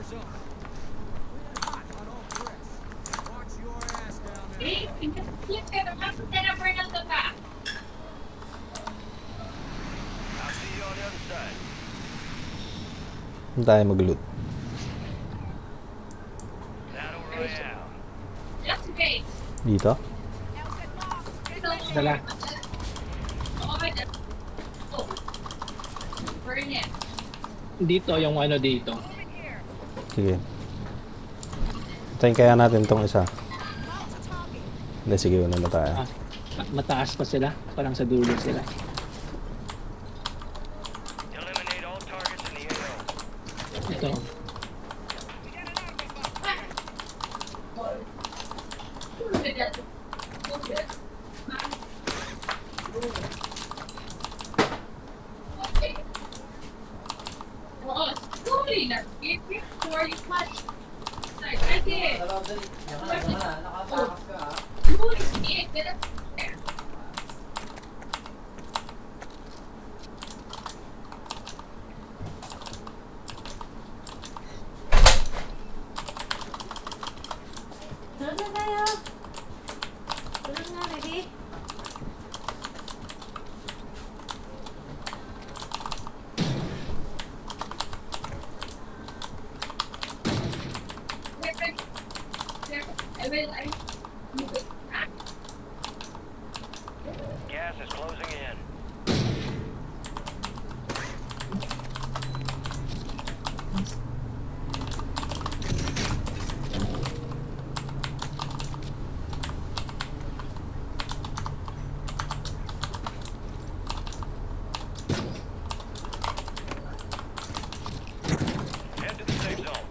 Hindi tayo mag-loot. Dito? Dala. Dito, yung ano dito. Sige. Hintayin kaya natin tong isa. Hindi, sige, una na tayo. Mataas pa sila. Parang sa dulo sila. Ito. Tulog na tayo. Tulog na, ready? Gas is closing in. Head to the safe zone.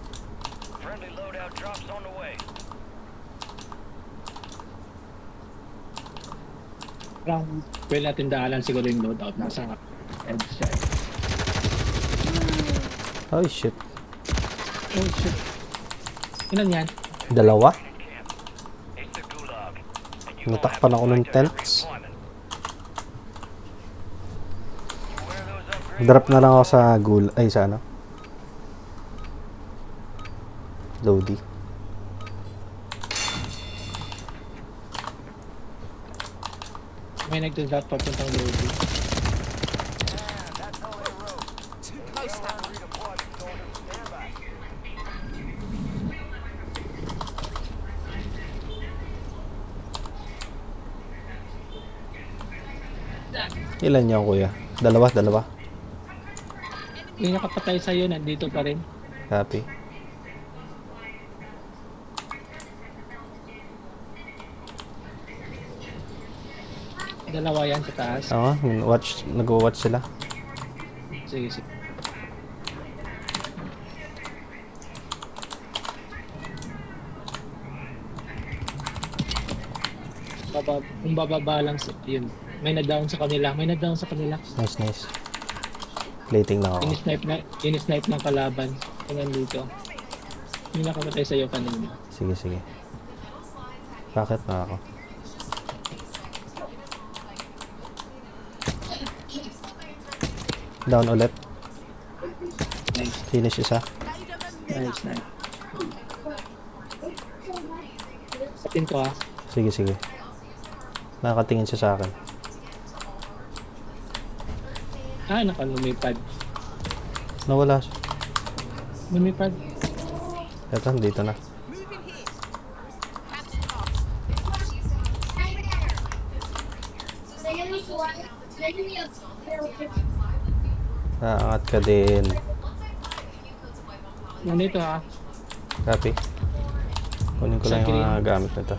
Friendly loadout drops on the way. Parang pwede natin daanan siguro yung loadout. Nasa edge siya. Oh, shit. Oh shit. Ilan yan? Dalawa? It's the gulag. And you Natakpan ako ng tents. Drop na lang ako sa ay sa ano? Lodi. May nagdadrop papuntang loading. Ilan niyo, kuya? Dalawa. Yung nakapatay sa'yo, nandito pa rin. Copy. Dalawa yan sa taas. Oo, nag-watch sila. Sige, sige. Kung bababa lang yun. May na-down sa kanila. Nice. Plating lang ako. Ini-snipe ng kalaban. Tingnan dito. Yung nakamatay sa'yo kanina. Sige. Bakit na ako? Down ulit. Nice. Finish isa. Nice. Satin ko Sige. Nakakatingin siya sa akin. Nakalumipad. Nawala siya. Lumipad. Eto, dito na. Naangat ka din. Nandito Copy. Kunin ko lang yung mga gamit na ito.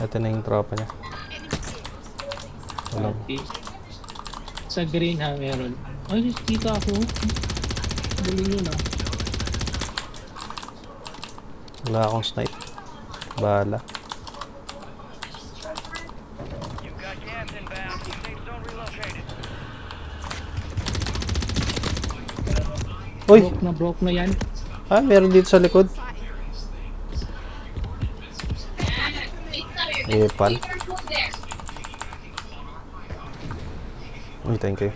Ito na yung tropa niya. Wala. Sa green meron. Ay, dito ako. Galing yun Wala akong snipe. Bahala. You've got gas inbound. Safe zone relocated. Uy! Broke na yan. Meron dito sa likod. Pal. Uy, thank you.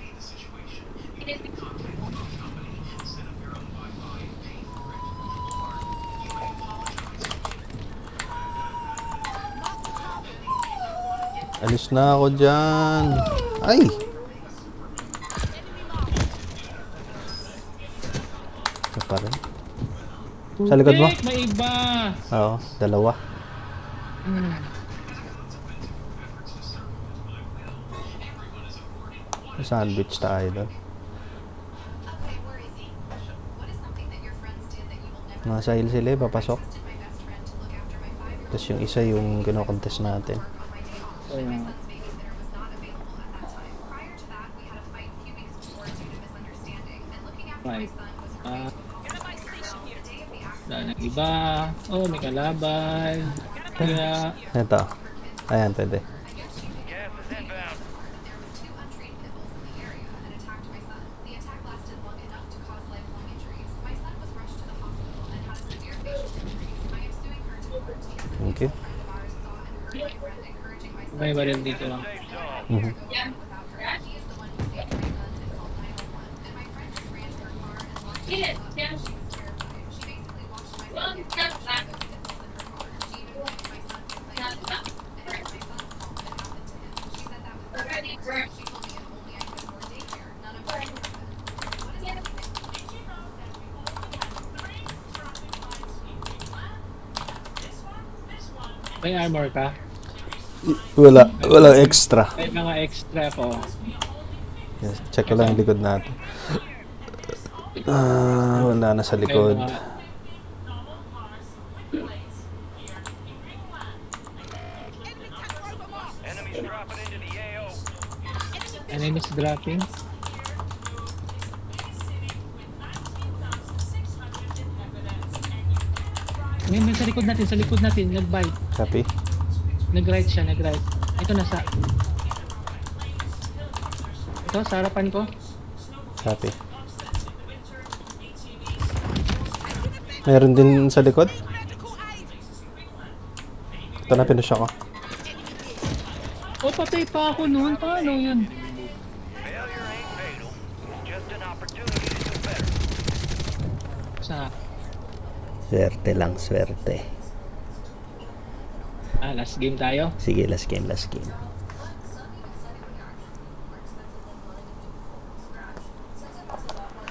Alis na ako dyan. Ay! Ito pa rin. Sa likod mo? Putik, may iba. Oo, dalawa. May sandwich tayo doon. Nasa hill sila, papasok. Tapos yung isa yung kinokontest natin. Ayan. Right. Wala nang iba. Oh, may kalaban. Kaya, Ito. Ayan, pwede. Gas is inbound. Thank you. may baril dito lang. Safe zone. Mhm. May armor ka? Wala. Walang extra. May mga extra ko. Yes, check ko lang yung likod natin. Ah, wala na sa May likod. mga Enemies dropping into the AO. enemies dropping. May sa likod natin, nag-bite. Copy. Nag-right siya, nag-right. Ito nasa... Ito, sa harapan ko. Copy. Meron din sa likod. Ito na pinusya ko. Oh, patay pa ako noon. Paano yun? Failure ain't fatal. It's just an opportunity to do better. Sa... Swerte lang, swerte. last game tayo. Sige, last game, last game.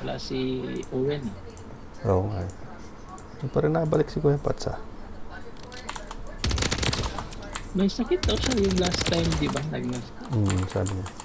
Wala si Owen. Oo nga. Hindi pa rin nabalik si Kuya Pats ah. May sakit daw siya yung last time, di ba? Sabi niya.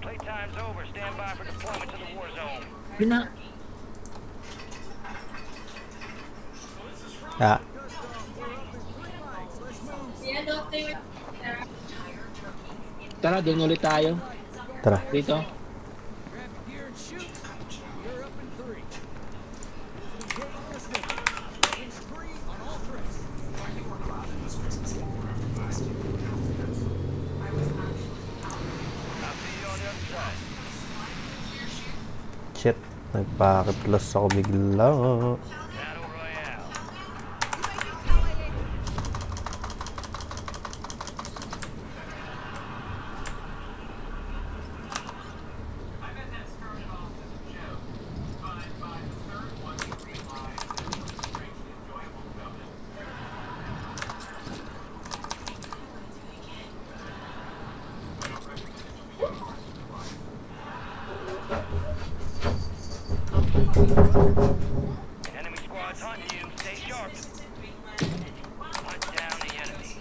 Playtime's over. Stand by for deployment to the war zone. Yun na. Ah, Tara, doon ulit tayo. tara. Dito. I'll see you on the other side. Shit. Nagpakiplos ako bigla. Battle Royale. Enemy squad's hunting you. Stay sharp. Hunt down the enemy.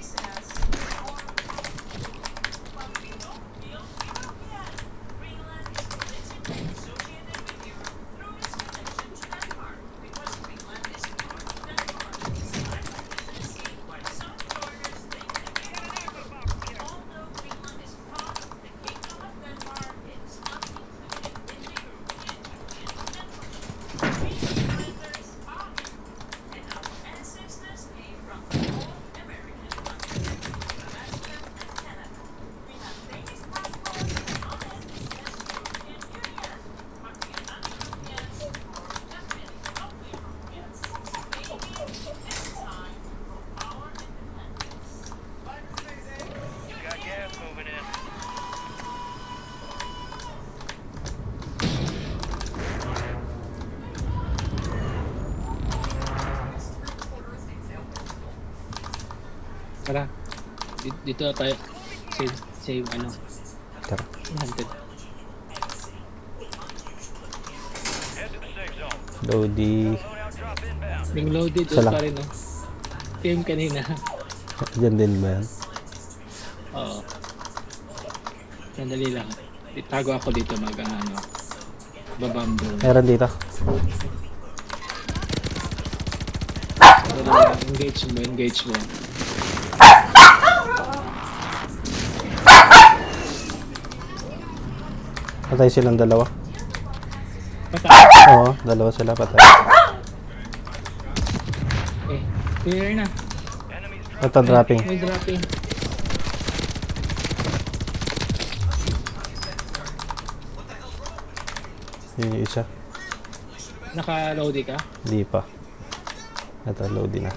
Got gas moving in. Tara. Dito na tayo. Save ano. Tara. Hunted. Head to the safe zone. Lodi. Loadout drop inbound. Yung loaded Isa doon lang. pa rin, no? Team kanina. Diyan din ba yan? Oo. Sandali lang. Itago ako dito ano. Babambo. Meron dito. Engage mo. Patay silang dalawa. Patay. Oo, dalawa sila patay. Clear na. Enemies Ito dropping. May dropping. Yun yung isa. Naka-loady ka? Hindi pa. Ito, loading na.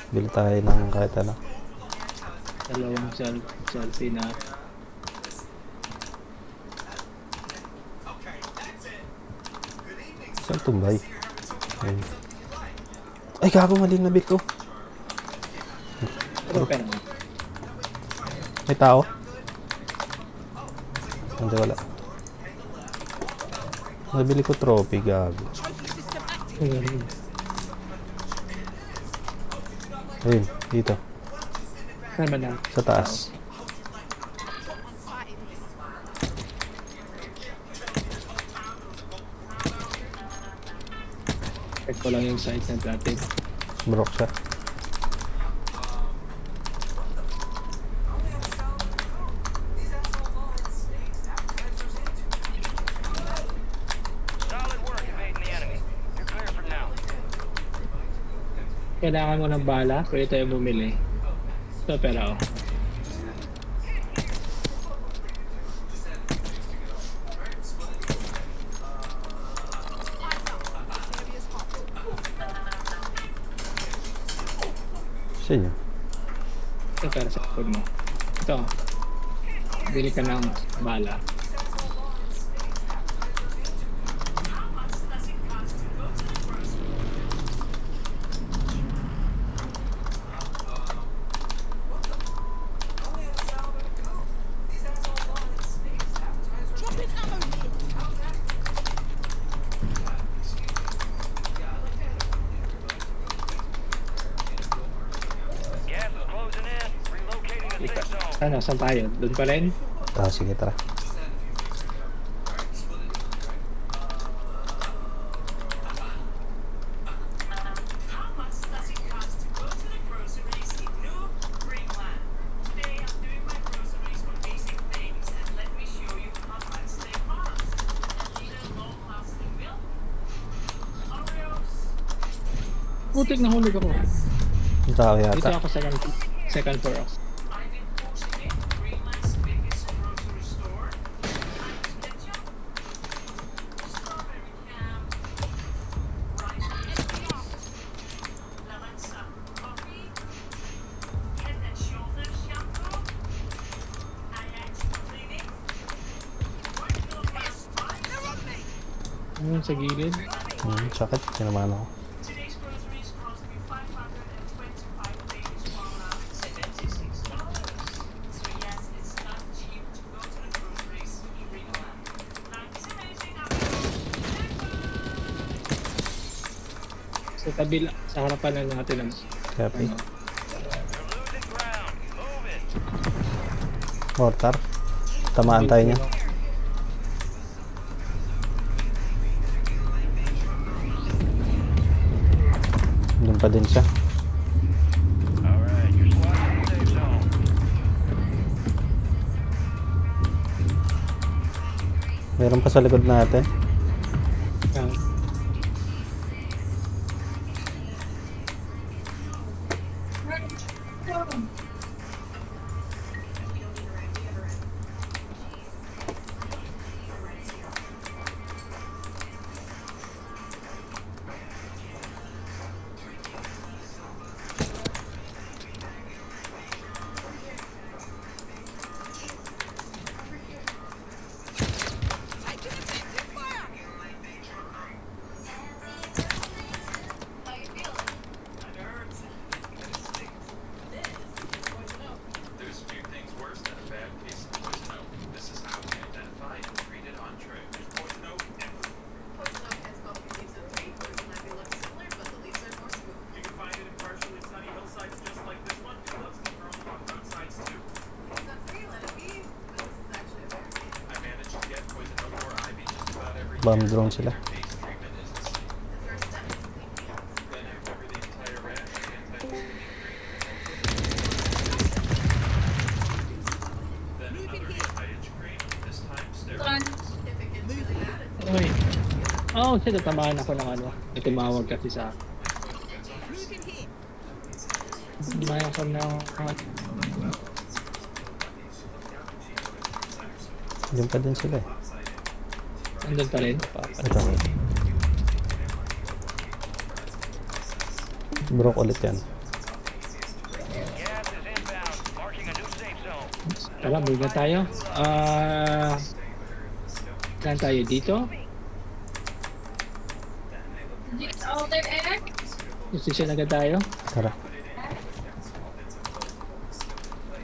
Bili tayo ng kahit ano. Dalawang selfie na. Saan tumbay? Ayun. Ay, gago, mali yung nabit ko. Pero pera mo. May tao? Hindi, wala. Nabili ko trophy, gago. Ayun, dito. Saan ba na? Sa taas. Check ko lang yung site ng natin. Broke siya. solid work evading the enemy. You're clear for now. Kailangan mo ng bala, pwede tayo bumili. Ito pera oh. Saan yun? Ito pera sa likod mo. Ito. Bili ka ng bala. Gas is closing in. Relocating the safe zone. Ano, saan tayo? Doon pa rin? Sige, tara. How much does it cost to go to the groceries in New Greenland? Today I'm doing my groceries for basic things and let me show you how much they cost. A liter long-lasting milk, Oreos, Putik na hulog ako. Yung tao Dito yata. ako second floor ako. I've been posting it, Greenland's biggest grocery store. Irish ketchup, strawberry jam, rice and beans, Lavazza coffee, Head and Shoulders shampoo, Ajax cleaning, one kilo fast rice. Ano sa gilid? Sakit. Sinamaan ako. Today's groceries cost me 525 Danish krona, $76. So yes, it's not cheap to go to the groceries in Greenland. Life is amazing after Sa tabi lang, sa harapan lang natin ang Copy. ano. You're losing ground. Move it. Mortar. Tamaan tayo niya. Doon pa din siya. Alright, your squad's in the safe zone. Meron pa sa likod natin. Ah, There's few things worse than a bad case of poison oak. This is how we identify and treat it on tray. There's poison oak everywhere. Poison oak has both leaves of green. Poison ivy looks similar, but the leaves are more smooth. You can find it in partially sunny hillsides just like this one. It loves to grow along roadsides too. It's not free, let it be. But this is actually a bear. I managed to get poison oak or ivy just about every Bomb year. drone sila. Their base treatment is the same. The first step is clean fields. Then you cover the entire ranch with anti-mosquito green. Then another anti-itch cream, this time steroids. If it gets really bad, it's Uy. Oh, shit, natamaan ako ng ano. May tumawag kasi sa akin. Tumayan ako ng... Doon pa din sila eh. Andun pa rin. Ito. Broke ulit yan. Gas is inbound. Marking a new safe zone. Tara, move na tayo. Saan tayo? Dito? All their air? Position agad tayo. Tara.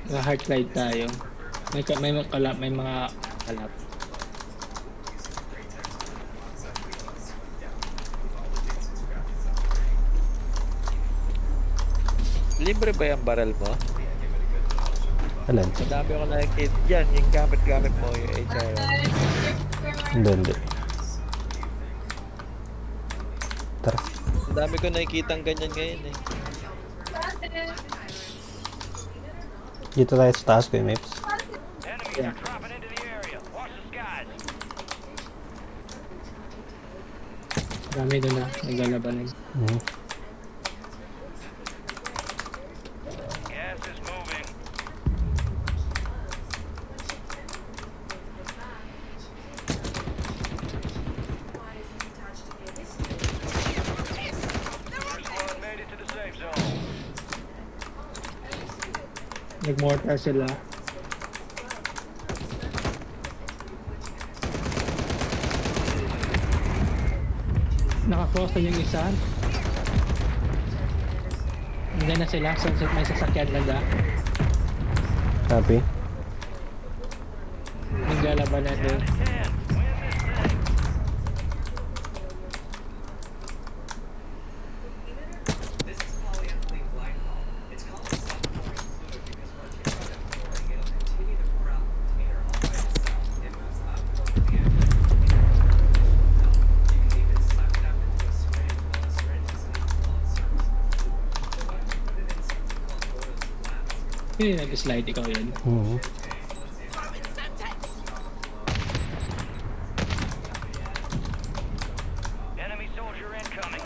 Heart ride tayo. May mga kalap. Libre ba yung barrel mo? Alin? Madami ako nakikita dyan, yung gamit-gamit mo, yung HR. Hindi, hindi. Tara. Madami ko nakikita ang ganyan ngayon eh. Dito tayo sa taas ko yung maps. Enemies are dropping into the area. Watch the skies. Dami doon na. Naglalaban na. Gas is moving. Your squad made it to the safe zone. Nag-mortar sila. Naka-cross na yung isa. Hindi na sila. May sasakyan na da. Copy. Naglalaban na doon. 10. Win this thing. This is polyethylene glycol. It's called a self-pouring fluid because once you start pouring, it'll Hindi nag-slide, ikaw yun. Enemy soldier incoming.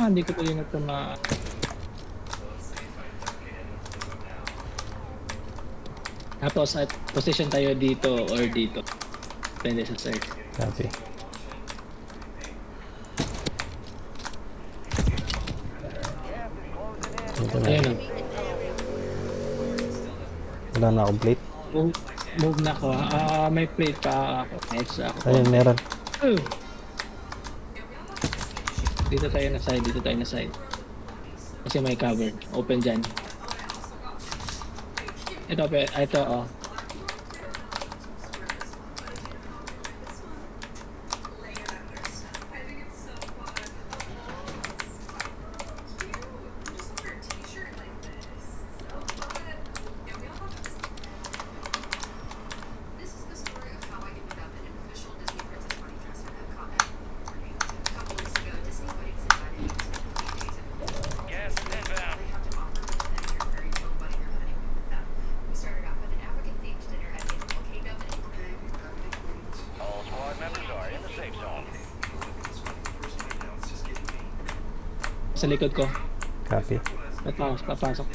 Hindi ko tuloy natama. Tapos at position tayo dito or dito. Depende sa sir. Copy. Ito na. Ayun o. Wala na akong plate. Move na ako. May plate pa ako. Extra ako. Ayun, meron. Oh. Dito tayo na side. Dito tayo na side. Kasi may cover. Open dyan. Ito oh. This is the story of how I ended up in an official Disney Princess Bunny dress at Epcot. A couple weeks ago, Disney Weddings invited me to spend 3 days at Gas is inbound. They have to offer them their very own wedding or honeymoon with them. We started off with an African-themed dinner at the Animal Kingdom and All squad members are in the safe zone. Sa likod ko. Copy. Papasok.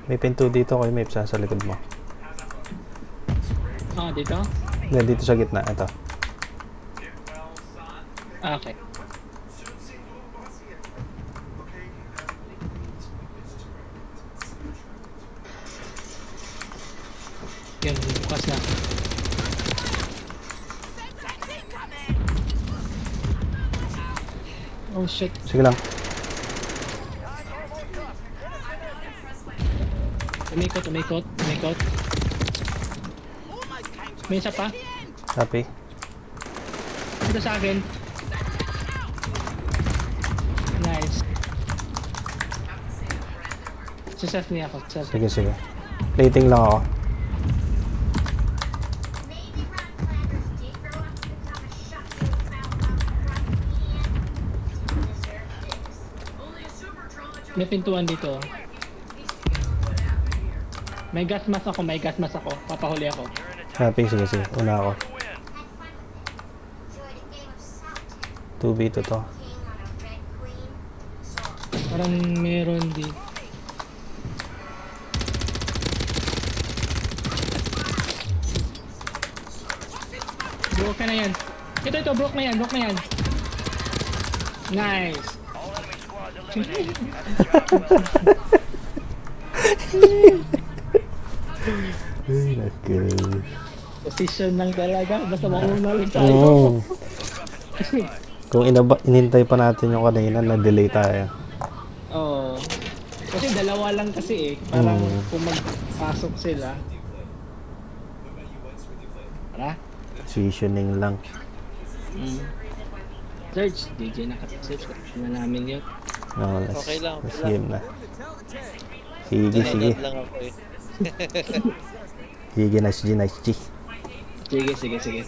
May pinto dito kay Mape sa likod mo. Dito? Hindi, dito sa gitna. Ito. Okay. Yan, bukas na. Oh shit. Sige lang. Umikot. May isa pa. Copy. Dito sa akin. Nice. Si Seth niya ako. Seth. Sige. Plating lang ako. Maybe Ron Flanders did grow up to become a shocking mouth of rugby and deserve this. only a super trauma May pintuan dito. May gas mask ako. Papahuli ako. Copy, sige. Una ako. Had fun with it. Enjoyed a game of Celtic 2v2 to. king on a red queen. So Parang meron dito. Broke na yan. Ito, broke na yan. Nice. All enemy squads eliminated. That's a job well done. Ay, naku. Position lang talaga. Basta mauna lang tayo. Oo. Kung inintay pa natin yung kanina, na-delay tayo. Oo. Kasi dalawa lang kasi eh. Parang Mm. kung magpasok sila. Tara. Positioning lang. Search. DJ nakapag-search. Na namin yun. No, let's, Okay lang, let's okay lang. game na. Sige. Nanonood lang ako eh. Sige, nice G. Sige.